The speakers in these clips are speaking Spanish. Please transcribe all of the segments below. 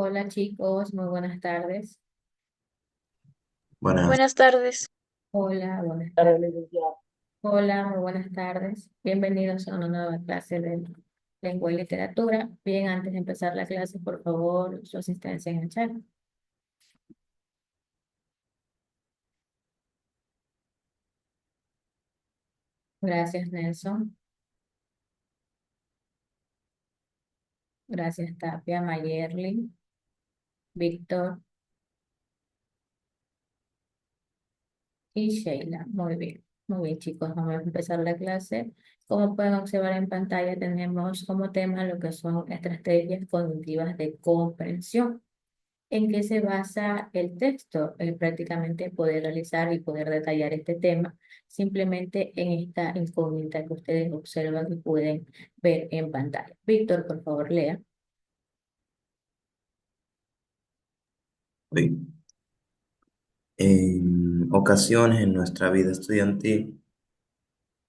Hola chicos, muy buenas tardes. Buenas, Buenas tardes. Hola, buenas Tardes, tardes. licenciada. Hola, muy buenas tardes. Bienvenidos a una nueva clase de lengua y literatura. Bien, antes de empezar la clase, por favor, su asistencia en el chat. Gracias, Nelson. Gracias, Tapia, Mayerly, Víctor y Sheila. Muy bien, chicos. Vamos a empezar la clase. Como pueden observar en pantalla, tenemos como tema lo que son estrategias cognitivas de comprensión. ¿En qué se basa el texto? Prácticamente poder realizar y poder detallar este tema simplemente en esta incógnita que ustedes observan y pueden ver en pantalla. Víctor, por favor, lea. hoy. En ocasiones en nuestra vida estudiantil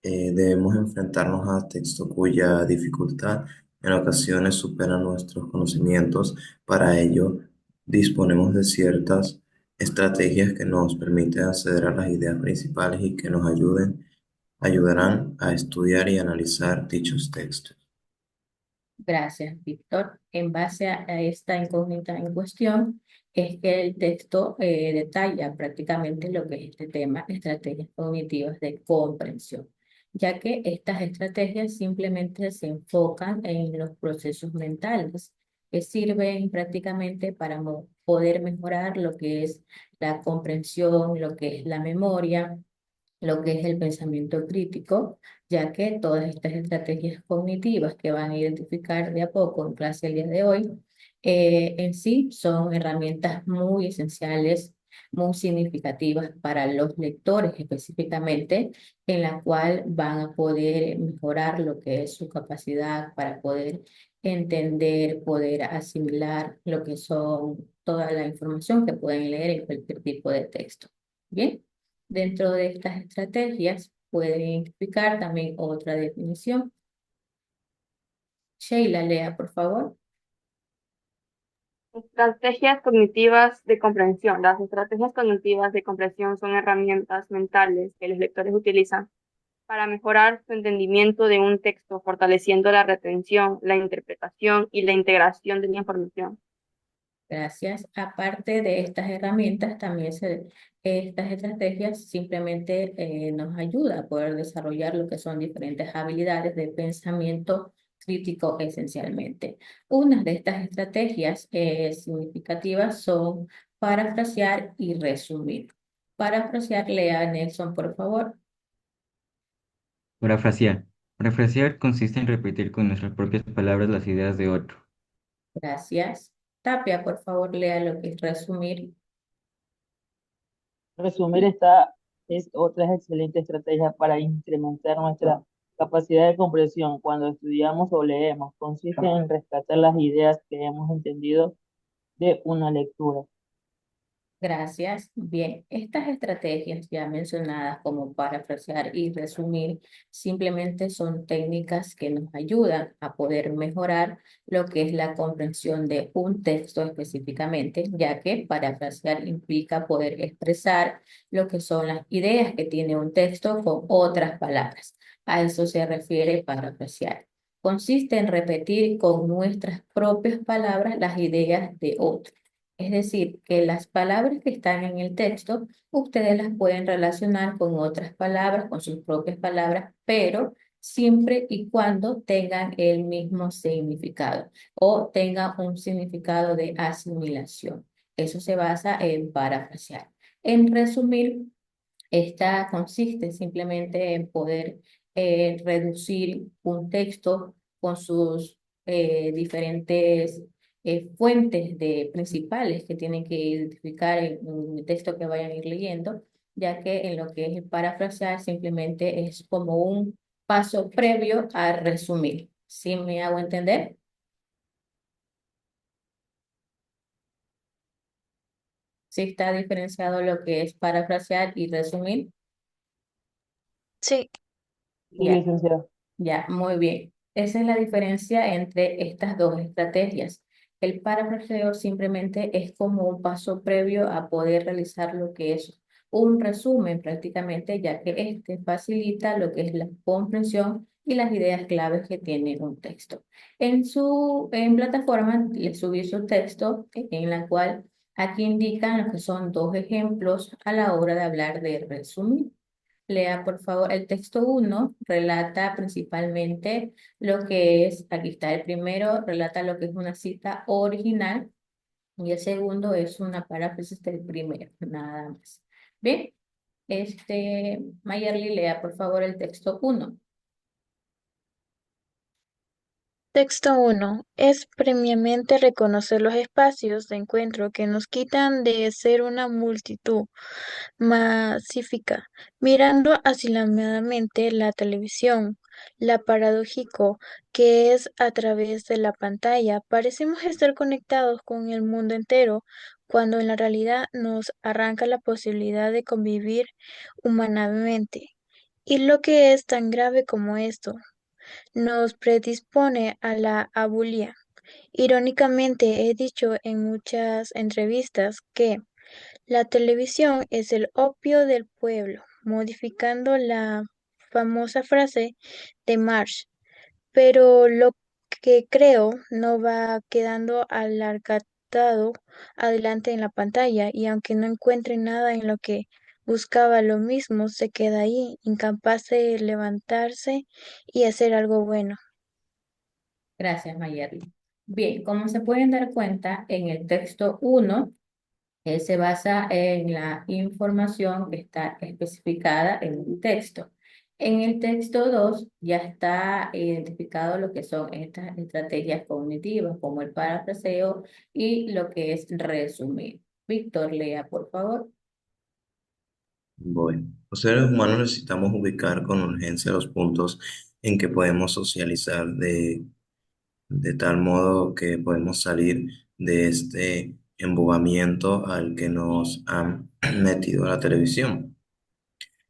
debemos enfrentarnos a textos cuya dificultad en ocasiones supera nuestros conocimientos. Para ello, disponemos de ciertas estrategias que nos permiten acceder a las ideas principales y que ayudarán a estudiar y analizar dichos textos. Gracias, Víctor. En base a esta incógnita en cuestión, es que el texto detalla prácticamente lo que es este tema, estrategias cognitivas de comprensión, ya que estas estrategias simplemente se enfocan en los procesos mentales que sirven prácticamente para poder mejorar lo que es la comprensión, lo que es la memoria, lo que es el pensamiento crítico, ya que todas estas estrategias cognitivas que van a identificar de a poco en clase el día de hoy, en sí son herramientas muy esenciales, muy significativas para los lectores específicamente, en la cual van a poder mejorar lo que es su capacidad para poder entender, poder asimilar lo que son toda la información que pueden leer en cualquier tipo de texto. Bien. Dentro de estas estrategias pueden identificar también otra definición. Sheila, lea, por favor. Estrategias cognitivas de comprensión. Las estrategias cognitivas de comprensión son herramientas mentales que los lectores utilizan para mejorar su entendimiento de un texto, fortaleciendo la retención, la interpretación y la integración de la información. Gracias. Aparte de estas herramientas, estas estrategias simplemente nos ayuda a poder desarrollar lo que son diferentes habilidades de pensamiento crítico esencialmente. Unas de estas estrategias significativas son parafrasear y resumir. Parafrasear, lea Nelson, por favor. Parafrasear. Parafrasear consiste en repetir con nuestras propias palabras las ideas de otro. Gracias. Tapia, por favor, lea lo que es resumir. Resumir esta es otra excelente estrategia para incrementar nuestra capacidad de comprensión cuando estudiamos o leemos. Consiste en rescatar las ideas que hemos entendido de una lectura. Gracias. Bien, estas estrategias ya mencionadas como parafrasear y resumir simplemente son técnicas que nos ayudan a poder mejorar lo que es la comprensión de un texto específicamente, ya que parafrasear implica poder expresar lo que son las ideas que tiene un texto con otras palabras. A eso se refiere parafrasear. Consiste en repetir con nuestras propias palabras las ideas de otros. Es decir, que las palabras que están en el texto, ustedes las pueden relacionar con otras palabras, con sus propias palabras, pero siempre y cuando tengan el mismo significado o tengan un significado de asimilación. Eso se basa en parafrasear. En resumir, esta consiste simplemente en poder reducir un texto con sus diferentes fuentes principales que tienen que identificar en el texto que vayan a ir leyendo, ya que en lo que es el parafrasear simplemente es como un paso previo a resumir. ¿Sí me hago entender? Sí está diferenciado lo que es parafrasear y resumir. Sí, Sí, Ya. licenciado. Ya, muy bien. Esa es la diferencia entre estas dos estrategias. El parafraseo simplemente es como un paso previo a poder realizar lo que es un resumen prácticamente, ya que este facilita lo que es la comprensión y las ideas claves que tiene un texto. En plataforma le subí su texto en la cual aquí indican lo que son dos ejemplos a la hora de hablar de resumir. Lea, por favor, el texto uno relata principalmente lo que es, aquí está el primero, relata lo que es una cita original y el segundo es una paráfrasis del primero, nada más. Bien, Mayerly, lea, por favor, el texto uno. Texto 1. Es premiamente reconocer los espacios de encuentro que nos quitan de ser una multitud masífica, mirando asiladamente la televisión. La paradójico que es a través de la pantalla, parecemos estar conectados con el mundo entero, cuando en la realidad nos arranca la posibilidad de convivir humanamente. Y lo que es tan grave como esto, nos predispone a la abulia. Irónicamente, he dicho en muchas entrevistas que la televisión es el opio del pueblo, modificando la famosa frase de Marx, pero lo que creo no va quedando alargatado adelante en la pantalla y aunque no encuentre nada en lo que buscaba lo mismo, se queda ahí, incapaz de levantarse y hacer algo bueno. Gracias, Mayerly. Bien, como se pueden dar cuenta, en el texto uno se basa en la información que está especificada en el texto. En el texto 2 ya está identificado lo que son estas estrategias cognitivas, como el parafraseo y lo que es resumir. Víctor, lea, por favor. Voy. Los seres humanos necesitamos ubicar con urgencia los puntos en que podemos socializar de tal modo que podemos salir de este embobamiento al que nos han metido a la televisión.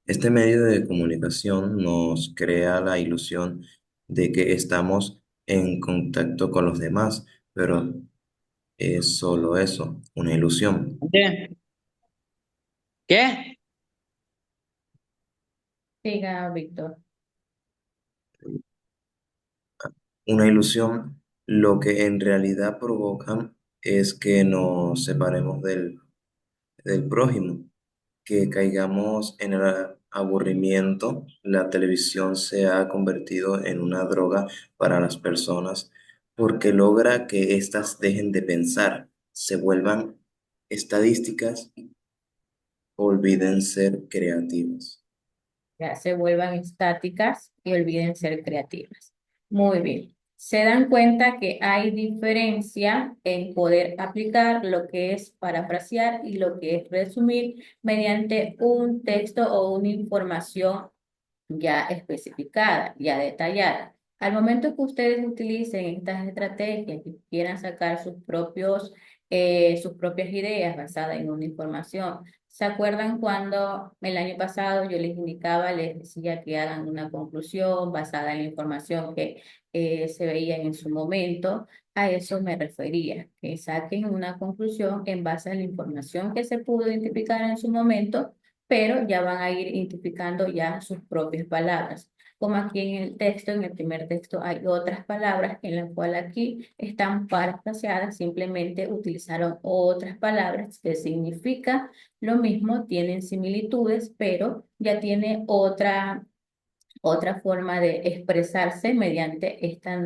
Este medio de comunicación nos crea la ilusión de que estamos en contacto con los demás, pero es solo eso, una ilusión. ¿Qué? ¿Qué? Siga, Víctor. Una ilusión, lo que en realidad provoca es que nos separemos del prójimo, que caigamos en el aburrimiento. La televisión se ha convertido en una droga para las personas porque logra que éstas dejen de pensar, se vuelvan estadísticas, olviden ser creativas. Ya se vuelvan estáticas y olviden ser creativas. Muy bien. Se dan cuenta que hay diferencia en poder aplicar lo que es parafrasear y lo que es resumir mediante un texto o una información ya especificada, ya detallada. Al momento que ustedes utilicen estas estrategias y quieran sacar sus propias ideas basadas en una información, ¿se acuerdan cuando el año pasado yo les indicaba, les decía que hagan una conclusión basada en la información que se veía en su momento? A eso me refería, que saquen una conclusión en base a la información que se pudo identificar en su momento, pero ya van a ir identificando ya sus propias palabras. Como aquí en el texto, en el primer texto, hay otras palabras en las cuales aquí están parafraseadas, simplemente utilizaron otras palabras que significa lo mismo, tienen similitudes, pero ya tiene otra forma de expresarse mediante un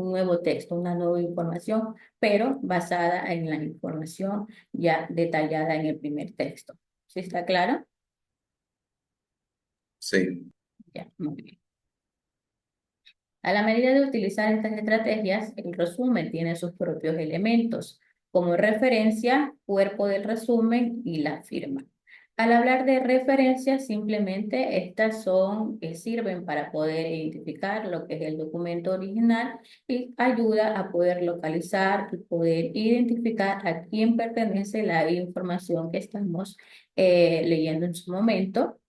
nuevo texto, una nueva información, pero basada en la información ya detallada en el primer texto. ¿Sí está claro? Sí. Ya, muy bien. A la medida de utilizar estas estrategias, el resumen tiene sus propios elementos, como referencia, cuerpo del resumen y la firma. Al hablar de referencias, simplemente estas son que sirven para poder identificar lo que es el documento original y ayuda a poder localizar y poder identificar a quién pertenece la información que estamos leyendo en su momento.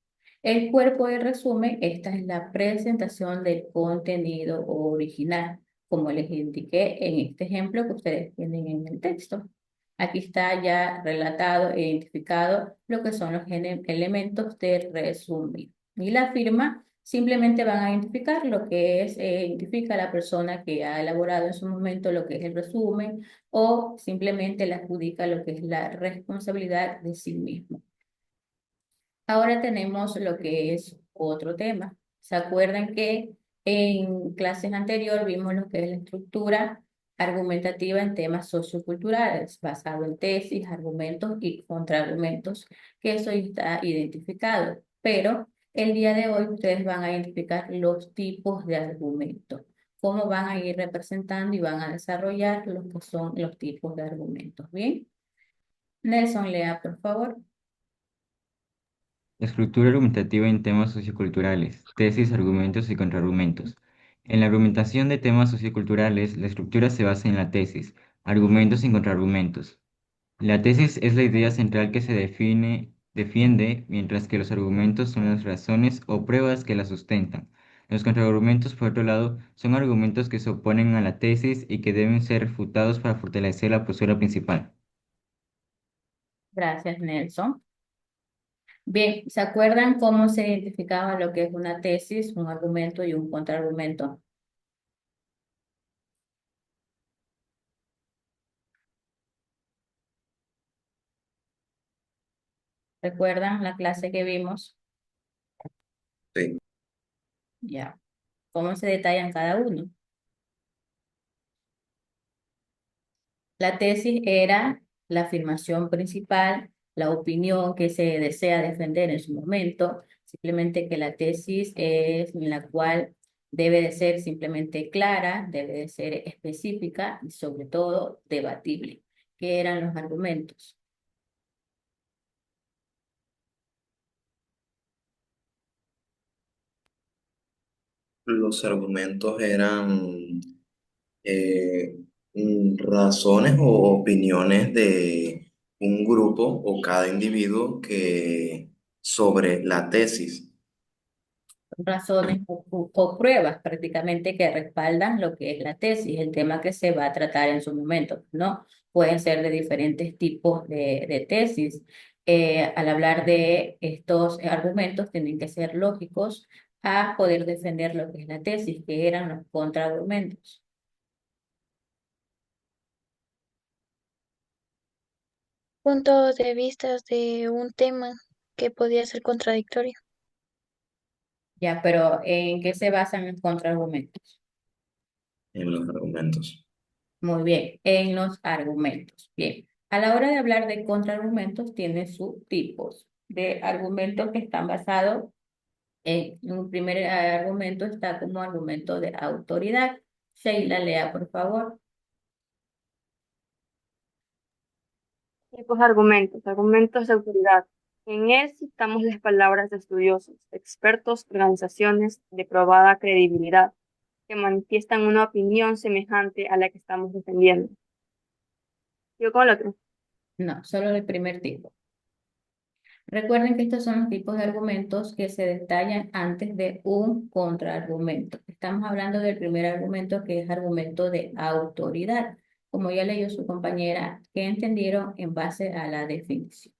El cuerpo de resumen, esta es la presentación del contenido original, como les indiqué en este ejemplo que ustedes tienen en el texto. Aquí está ya relatado e identificado lo que son los elementos de resumen. Y la firma simplemente van a identificar lo que es, identifica la persona que ha elaborado en su momento lo que es el resumen o simplemente le adjudica lo que es la responsabilidad de sí mismo. Ahora tenemos lo que es otro tema. ¿Se acuerdan que en clases anteriores vimos lo que es la estructura argumentativa en temas socioculturales, basado en tesis, argumentos y contraargumentos, que eso está identificado? Pero el día de hoy ustedes van a identificar los tipos de argumentos, cómo van a ir representando y van a desarrollar lo que son los tipos de argumentos. ¿Bien? Nelson, lea, por favor. Estructura argumentativa en temas socioculturales, tesis, argumentos y contraargumentos. En la argumentación de temas socioculturales, la estructura se basa en la tesis, argumentos y contraargumentos. La tesis es la idea central que se defiende, mientras que los argumentos son las razones o pruebas que la sustentan. Los contraargumentos, por otro lado, son argumentos que se oponen a la tesis y que deben ser refutados para fortalecer la postura principal. Gracias, Nelson. Bien, ¿se acuerdan cómo se identificaba lo que es una tesis, un argumento y un contraargumento? ¿Recuerdan la clase que vimos? Sí. Ya. ¿Cómo se detallan cada uno? La tesis era la afirmación principal, la opinión que se desea defender en su momento, simplemente que la tesis es en la cual debe de ser simplemente clara, debe de ser específica y sobre todo debatible. ¿Qué eran los argumentos? Los argumentos eran eh, razones o opiniones de un grupo o cada individuo que sobre la tesis. Razones o pruebas prácticamente que respaldan lo que es la tesis, el tema que se va a tratar en su momento, ¿no? Pueden ser de diferentes tipos de tesis. Al hablar de estos argumentos, tienen que ser lógicos a poder defender lo que es la tesis, que eran los contraargumentos. Puntos de vista de un tema que podía ser contradictorio. Ya, pero ¿en qué se basan los contraargumentos? En los argumentos. Muy bien, en los argumentos. Bien, a la hora de hablar de contraargumentos, tiene sus tipos de argumentos que están basados en un primer argumento, está como argumento de autoridad. Sheila, lea, por favor. Tipos de argumentos, argumentos de autoridad. En él citamos las palabras de estudiosos, expertos, organizaciones de probada credibilidad, que manifiestan una opinión semejante a la que estamos defendiendo. Yo con el otro. No, solo el primer tipo. Recuerden que estos son los tipos de argumentos que se detallan antes de un contraargumento. Estamos hablando del primer argumento, que es argumento de autoridad, como ya leyó su compañera, que entendieron en base a la definición.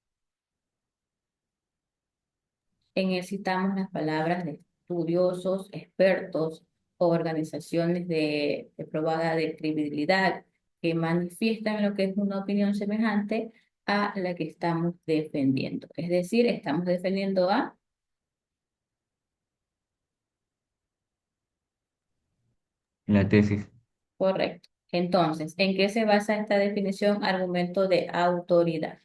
En él citamos las palabras de estudiosos, expertos o organizaciones de probada de credibilidad que manifiestan lo que es una opinión semejante a la que estamos defendiendo. Es decir, estamos defendiendo a... La tesis. Correcto. Entonces, ¿en qué se basa esta definición? Argumento de autoridad.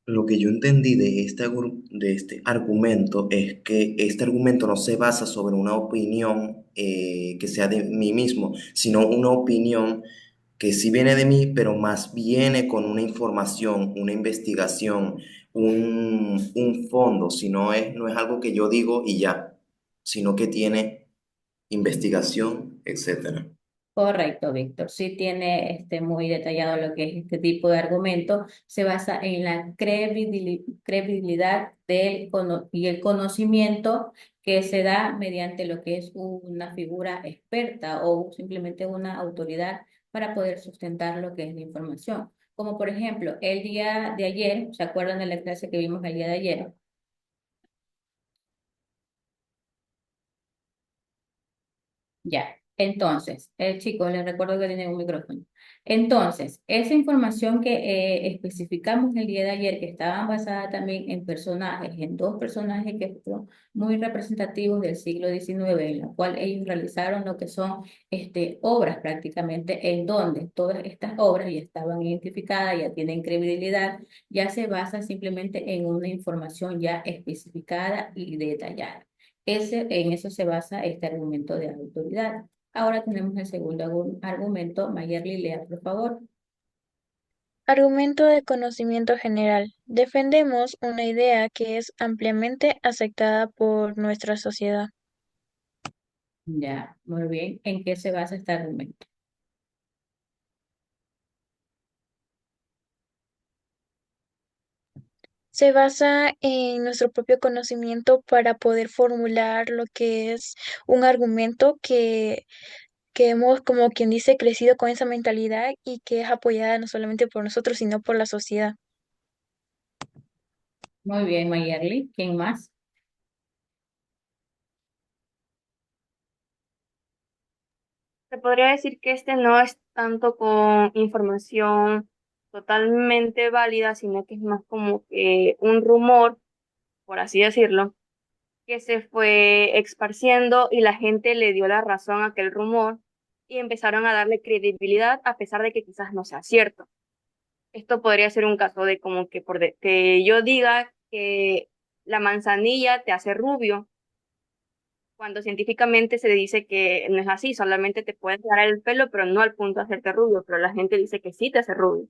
Lo que yo entendí de este argumento es que este argumento no se basa sobre una opinión que sea de mí mismo, sino una opinión que sí viene de mí, pero más viene con una información, una investigación, un fondo, si no es algo que yo digo y ya, sino que tiene investigación, etcétera. Correcto, Víctor. Sí tiene muy detallado lo que es este tipo de argumento. Se basa en la credibilidad y el conocimiento que se da mediante lo que es una figura experta o simplemente una autoridad para poder sustentar lo que es la información. Como por ejemplo, el día de ayer, ¿se acuerdan de la clase que vimos el día de ayer? Ya, entonces, chicos, les recuerdo que tienen un micrófono. Entonces, esa información que especificamos el día de ayer, que estaban basadas también en personajes, en dos personajes que fueron muy representativos del siglo XIX, en la cual ellos realizaron lo que son obras prácticamente, en donde todas estas obras ya estaban identificadas, ya tienen credibilidad, ya se basa simplemente en una información ya especificada y detallada. En eso se basa este argumento de autoridad. Ahora tenemos el segundo argumento. Mayerly, lea, por favor. Argumento de conocimiento general. Defendemos una idea que es ampliamente aceptada por nuestra sociedad. Ya, muy bien. ¿En qué se basa este argumento? Se basa en nuestro propio conocimiento para poder formular lo que es un argumento que hemos, como quien dice, crecido con esa mentalidad y que es apoyada no solamente por nosotros, sino por la sociedad. Muy bien, Mayerly. ¿Quién más? Se podría decir que este no es tanto con información totalmente válida, sino que es más como que un rumor, por así decirlo, que se fue esparciendo y la gente le dio la razón a aquel rumor y empezaron a darle credibilidad a pesar de que quizás no sea cierto. Esto podría ser un caso de como que, que yo diga que la manzanilla te hace rubio, cuando científicamente se dice que no es así, solamente te puede dejar el pelo, pero no al punto de hacerte rubio, pero la gente dice que sí te hace rubio.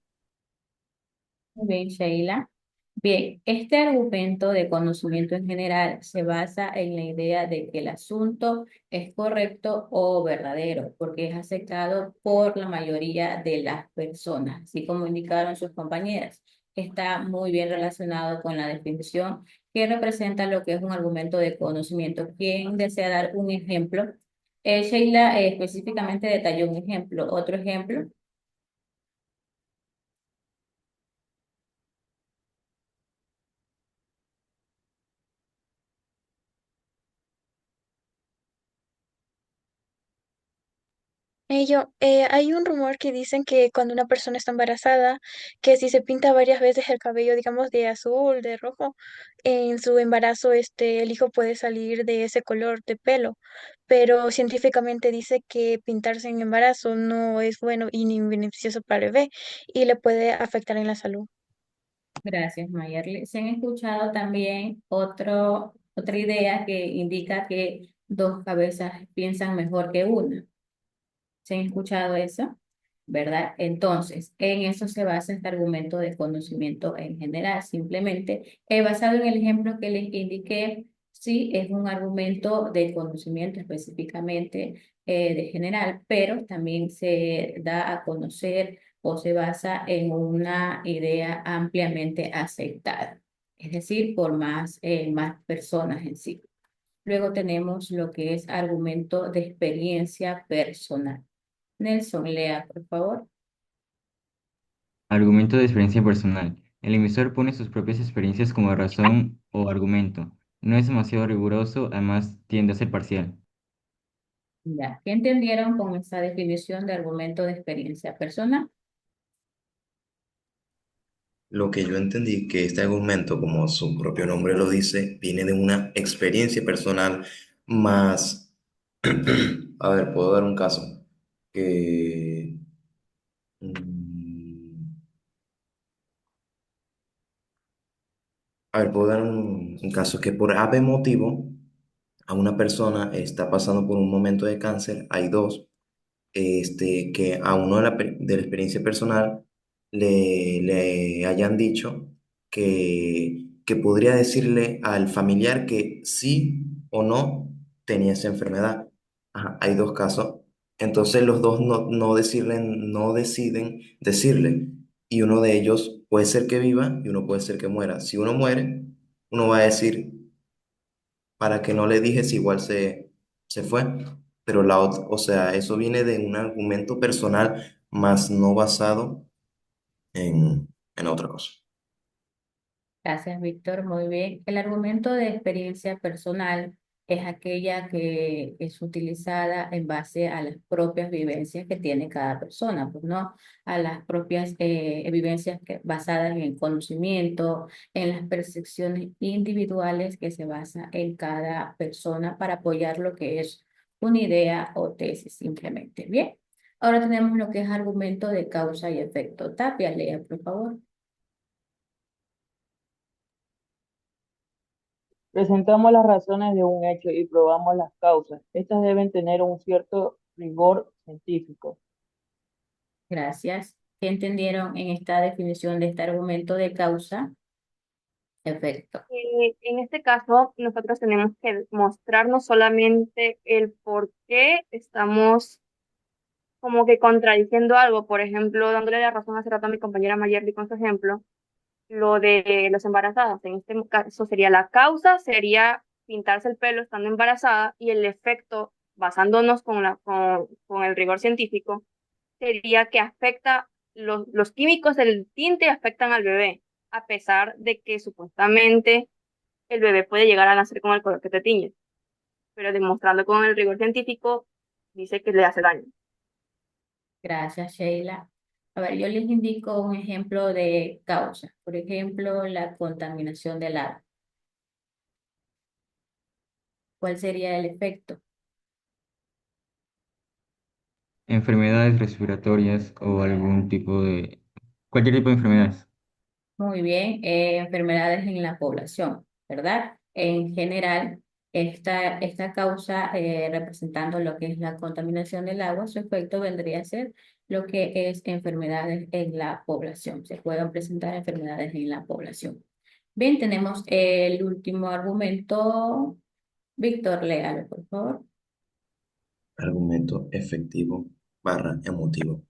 Muy bien, Sheila. Bien, este argumento de conocimiento en general se basa en la idea de que el asunto es correcto o verdadero, porque es aceptado por la mayoría de las personas, así como indicaron sus compañeras. Está muy bien relacionado con la definición que representa lo que es un argumento de conocimiento. ¿Quién desea dar un ejemplo? Sheila específicamente detalló un ejemplo. ¿Otro ejemplo? Hay un rumor que dicen que cuando una persona está embarazada, que si se pinta varias veces el cabello, digamos, de azul, de rojo, en su embarazo, el hijo puede salir de ese color de pelo. Pero científicamente dice que pintarse en embarazo no es bueno y ni beneficioso para el bebé y le puede afectar en la salud. Gracias, Mayerly. Se han escuchado también otra idea que indica que dos cabezas piensan mejor que una. ¿Se han escuchado eso? ¿Verdad? Entonces, en eso se basa este argumento de conocimiento en general. Simplemente, basado en el ejemplo que les indiqué, sí es un argumento de conocimiento específicamente de general, pero también se da a conocer o se basa en una idea ampliamente aceptada, es decir, por más personas en sí. Luego tenemos lo que es argumento de experiencia personal. Nelson, lea, por favor. Argumento de experiencia personal. El emisor pone sus propias experiencias como razón o argumento. No es demasiado riguroso, además tiende a ser parcial. Ya, ¿qué entendieron con esa definición de argumento de experiencia personal? Lo que yo entendí que este argumento, como su propio nombre lo dice, viene de una experiencia personal más... A ver, puedo dar un caso. Que... mm, A ver, puedo dar un caso que por ave motivo a una persona está pasando por un momento de cáncer. Hay dos. Que a uno de la experiencia personal le hayan dicho que podría decirle al familiar que sí o no tenía esa enfermedad. Ajá, hay dos casos. Entonces los dos no deciden decirle. Y uno de ellos puede ser que viva y uno puede ser que muera. Si uno muere, uno va a decir, para que no le dije si igual se fue. Pero o sea, eso viene de un argumento personal, más no basado en otra cosa. Gracias, Víctor. Muy bien. El argumento de experiencia personal es aquella que es utilizada en base a las propias vivencias que tiene cada persona, pues no a las propias vivencias basadas en el conocimiento, en las percepciones individuales que se basa en cada persona para apoyar lo que es una idea o tesis simplemente. Bien. Ahora tenemos lo que es argumento de causa y efecto. Tapia, lea, por favor. Presentamos las razones de un hecho y probamos las causas. Estas deben tener un cierto rigor científico. Gracias. ¿Qué entendieron en esta definición de este argumento de causa? Efecto. En este caso, nosotros tenemos que mostrarnos solamente el por qué estamos como que contradiciendo algo. Por ejemplo, dándole la razón hace rato a mi compañera Mayerly con su ejemplo, lo de los embarazadas. En este caso sería la causa, sería pintarse el pelo estando embarazada y el efecto, basándonos con el rigor científico, sería que afecta, los químicos del tinte afectan al bebé, a pesar de que supuestamente el bebé puede llegar a nacer con el color que te tiñe, pero demostrando con el rigor científico, dice que le hace daño. Gracias, Sheila. A ver, yo les indico un ejemplo de causa. Por ejemplo, la contaminación del agua. ¿Cuál sería el efecto? Enfermedades respiratorias o algún tipo de, cualquier tipo de enfermedades. Muy bien, enfermedades en la población, ¿verdad? En general, esta causa, representando lo que es la contaminación del agua, su efecto vendría a ser lo que es enfermedades en la población. Se pueden presentar enfermedades en la población. Bien, tenemos el último argumento. Víctor, léalo, por favor. Argumento efectivo barra emotivo.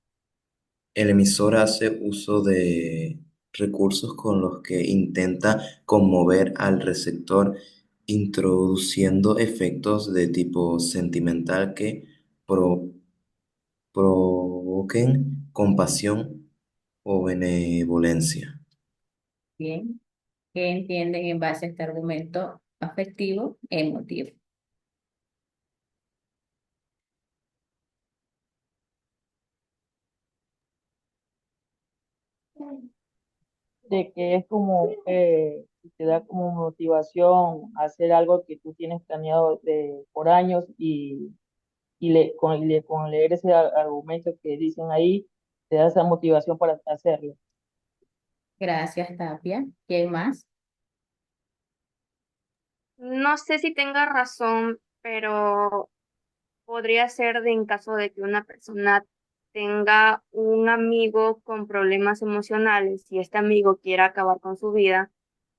El emisor hace uso de recursos con los que intenta conmover al receptor, introduciendo efectos de tipo sentimental que pro- provoquen compasión o benevolencia. Bien, ¿qué entienden en base a este argumento afectivo, emotivo? De que es como, te da como motivación a hacer algo que tú tienes planeado por años con leer ese argumento que dicen ahí, te da esa motivación para hacerlo. Gracias, Tapia. ¿Quién más? No sé si tenga razón, pero podría ser en caso de que una persona tenga un amigo con problemas emocionales y este amigo quiera acabar con su vida,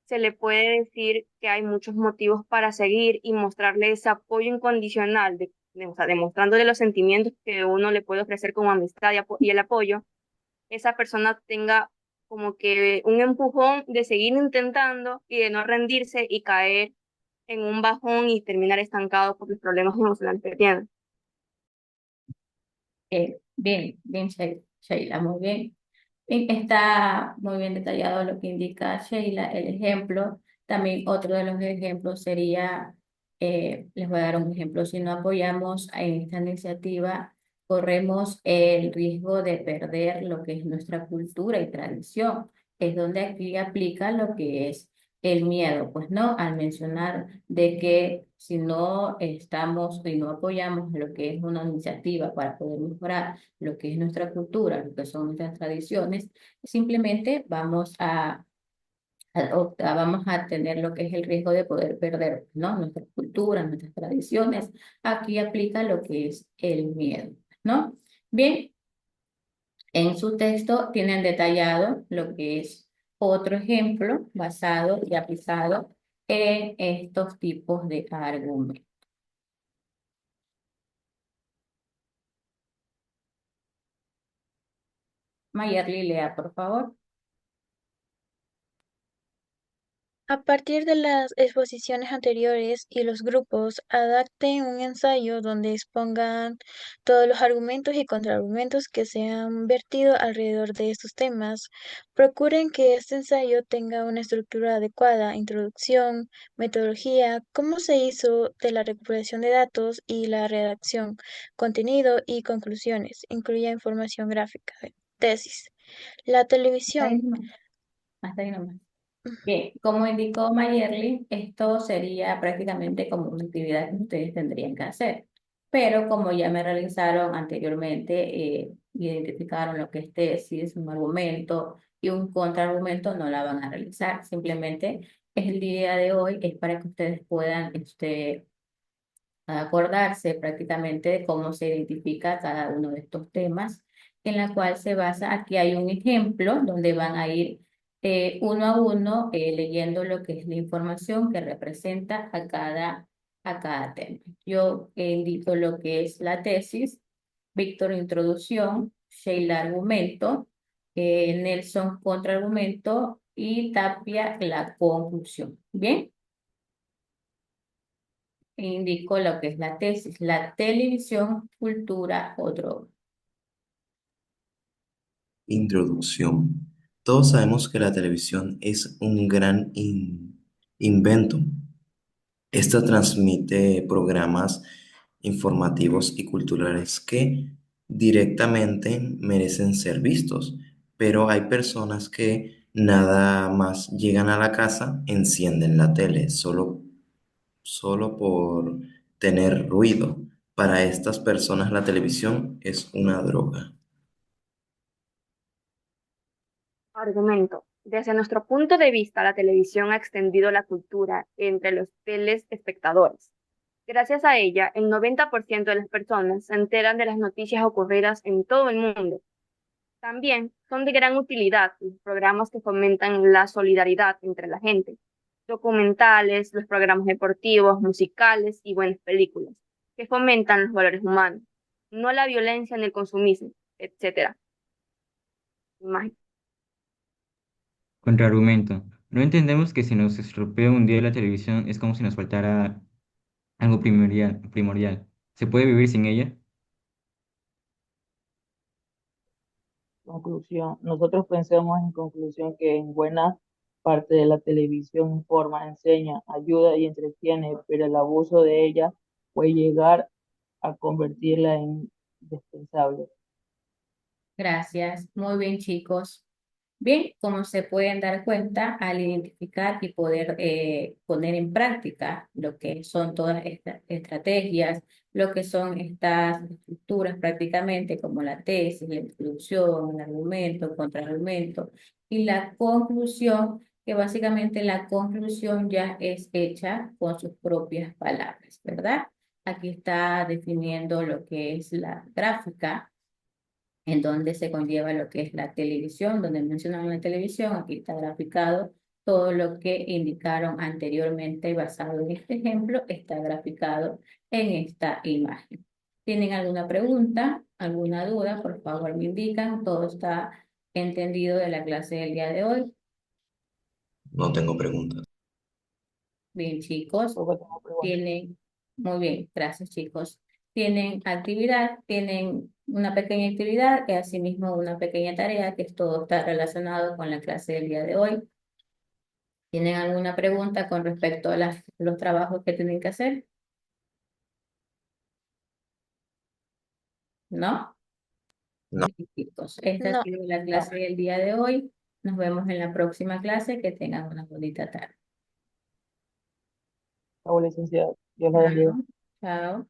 se le puede decir que hay muchos motivos para seguir y mostrarle ese apoyo incondicional, o sea, demostrándole los sentimientos que uno le puede ofrecer como amistad y el apoyo, esa persona tenga como que un empujón de seguir intentando y de no rendirse y caer en un bajón y terminar estancado por los problemas emocionales que tiene. Bien, bien, Sheila, muy bien. Bien, está muy bien detallado lo que indica Sheila, el ejemplo. También otro de los ejemplos sería, les voy a dar un ejemplo, si no apoyamos en esta iniciativa, corremos el riesgo de perder lo que es nuestra cultura y tradición. Es donde aquí aplica lo que es el miedo, pues no, al mencionar de que si no estamos y no apoyamos lo que es una iniciativa para poder mejorar lo que es nuestra cultura, lo que son nuestras tradiciones, simplemente vamos a tener lo que es el riesgo de poder perder, ¿no? Nuestras culturas, nuestras tradiciones. Aquí aplica lo que es el miedo, ¿no? Bien, en su texto tienen detallado lo que es otro ejemplo basado y aplicado en estos tipos de argumentos. Mayerly, lea, por favor. A partir de las exposiciones anteriores y los grupos, adapten un ensayo donde expongan todos los argumentos y contraargumentos que se han vertido alrededor de estos temas. Procuren que este ensayo tenga una estructura adecuada, introducción, metodología, cómo se hizo de la recuperación de datos y la redacción, contenido y conclusiones. Incluya información gráfica. Tesis. La Hasta ahí televisión. nomás. Hasta ahí nomás. Bien, como indicó Mayerly, esto sería prácticamente como una actividad que ustedes tendrían que hacer. Pero como ya me realizaron anteriormente, identificaron lo que es tesis, un argumento y un contraargumento, no la van a realizar. Simplemente el día de hoy es para que ustedes puedan acordarse prácticamente de cómo se identifica cada uno de estos temas, en la cual se basa, aquí hay un ejemplo donde van a ir uno a uno leyendo lo que es la información que representa a cada tema. Yo indico lo que es la tesis, Víctor introducción, Sheila argumento, Nelson contraargumento y Tapia la conclusión. ¿Bien? Indicó lo que es la tesis, la televisión, cultura o droga. Introducción. Todos sabemos que la televisión es un gran invento. Esta transmite programas informativos y culturales que directamente merecen ser vistos, pero hay personas que nada más llegan a la casa, encienden la tele solo por tener ruido. Para estas personas la televisión es una droga. Argumento. Desde nuestro punto de vista, la televisión ha extendido la cultura entre los telespectadores. Gracias a ella, el 90% de las personas se enteran de las noticias ocurridas en todo el mundo. También son de gran utilidad los programas que fomentan la solidaridad entre la gente, documentales, los programas deportivos, musicales y buenas películas, que fomentan los valores humanos, no la violencia ni el consumismo, etc. Contraargumento. No entendemos que si nos estropea un día la televisión es como si nos faltara algo primordial. ¿Se puede vivir sin ella? Conclusión. Nosotros pensamos en conclusión que en buena parte de la televisión informa, enseña, ayuda y entretiene, pero el abuso de ella puede llegar a convertirla en indispensable. Gracias. Muy bien, chicos. Bien, como se pueden dar cuenta, al identificar y poder poner en práctica lo que son todas estas estrategias, lo que son estas estructuras prácticamente, como la tesis, la introducción, el argumento, el contraargumento y la conclusión, que básicamente la conclusión ya es hecha con sus propias palabras, ¿verdad? Aquí está definiendo lo que es la gráfica en donde se conlleva lo que es la televisión, donde mencionan la televisión, aquí está graficado todo lo que indicaron anteriormente basado en este ejemplo, está graficado en esta imagen. ¿Tienen alguna pregunta, alguna duda? Por favor me indican, todo está entendido de la clase del día de hoy. No tengo preguntas. Bien, chicos. Tampoco tengo preguntas. Tienen, muy bien, gracias chicos. Tienen actividad, tienen una pequeña actividad y asimismo una pequeña tarea que todo está relacionado con la clase del día de hoy. ¿Tienen alguna pregunta con respecto a los trabajos que tienen que hacer? ¿No? No. Bien, chicos, esta ha No. sido la No, clase del día de hoy. Nos vemos en la próxima clase. Que tengan una bonita tarde. chao, licenciado. Dios la bendiga. Chao. Chao.